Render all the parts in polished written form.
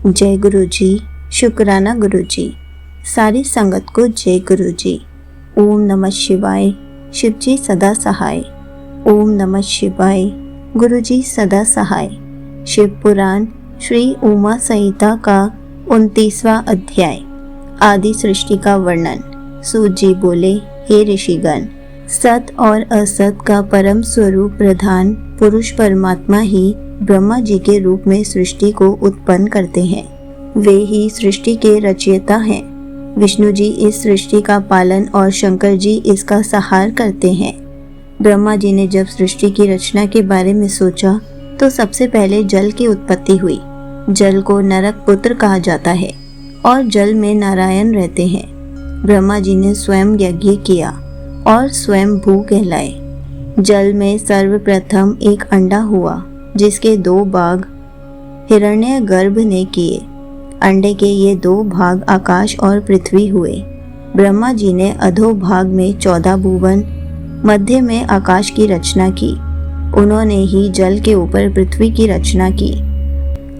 जय गुरु जी, शुक्राना गुरु जी। सारी संगत को जय गुरु जी। ओम नमः शिवाय, शिव जी सदा सहाय। ओम नमः शिवाय, गुरु जी सदा सहाय। शिव पुराण श्री उमा संहिता का 29वां अध्याय। आदि सृष्टि का वर्णन। सूत जी बोले, हे ऋषिगण, सत और असत का परम स्वरूप प्रधान पुरुष परमात्मा ही ब्रह्मा जी के रूप में सृष्टि को उत्पन्न करते हैं। वे ही सृष्टि के रचयिता हैं। विष्णु जी इस सृष्टि का पालन और शंकर जी इसका संहार करते हैं। ब्रह्मा जी ने जब सृष्टि की रचना के बारे में सोचा तो सबसे पहले जल की उत्पत्ति हुई। जल को नरक पुत्र कहा जाता है और जल में नारायण रहते हैं। ब्रह्मा जी ने स्वयं यज्ञ किया और स्वयं भू कहलाए। जल में सर्वप्रथम एक अंडा हुआ जिसके 2 भाग हिरण्यगर्भ ने किए। अंडे के ये 2 भाग आकाश और पृथ्वी हुए। ब्रह्मा जी ने अधोभाग में 14 भुवन, मध्य में आकाश की रचना की। उन्होंने ही जल के ऊपर पृथ्वी की रचना की।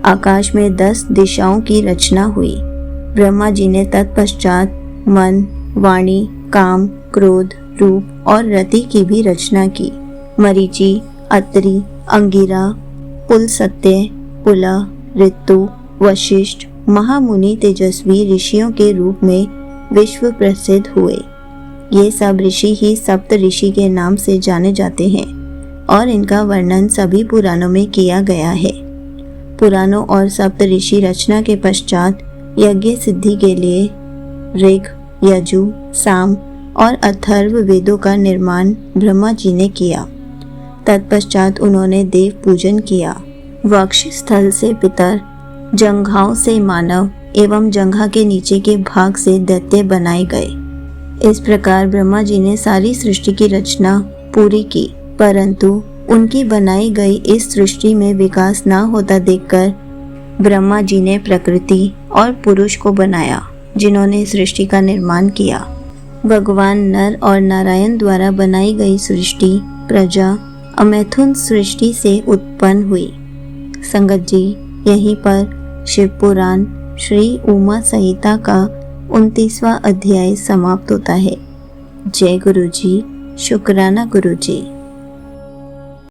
आकाश में 10 दिशाओं की रचना हुई। ब्रह्मा जी ने तत्पश्चात मन, वाणी, काम, क्रोध, रूप और रति की भी रचना की। मरीचि, अत्रि, अंगिरा, पुलस्त्य, पुला, ऋतु, वशिष्ठ, महामुनि तेजस्वी ऋषियों के रूप में विश्व प्रसिद्ध हुए। ये सब ऋषि ही सप्त ऋषि के नाम से जाने जाते हैं और इनका वर्णन सभी पुराणों में किया गया है। पुराणों और सप्त ऋषि रचना के पश्चात यज्ञ सिद्धि के लिए ऋग, यजु, साम और अथर्व वेदों का निर्माण ब्रह्मा जी ने किया। तत्पश्चात उन्होंने देव पूजन किया। वक्ष स्थल से पितर, जंघाओं से मानव एवं जंघा के नीचे के भाग से दैत्य बनाए गए। इस प्रकार ब्रह्मा जी ने सारी सृष्टि की रचना पूरी की, परंतु उनकी बनाई गई इस सृष्टि में विकास न होता देखकर ब्रह्मा जी ने प्रकृति और पुरुष को बनाया, जिन्होंने सृष्टि का निर्माण किया। भगवान नर और नारायण द्वारा बनाई गई सृष्टि प्रजा अमैथुन सृष्टि से उत्पन्न हुई। संगत जी, यहीं पर शिव पुराण श्री उमा संहिता का 29वां अध्याय समाप्त होता है। जय गुरु जी, शुक्राना गुरु जी।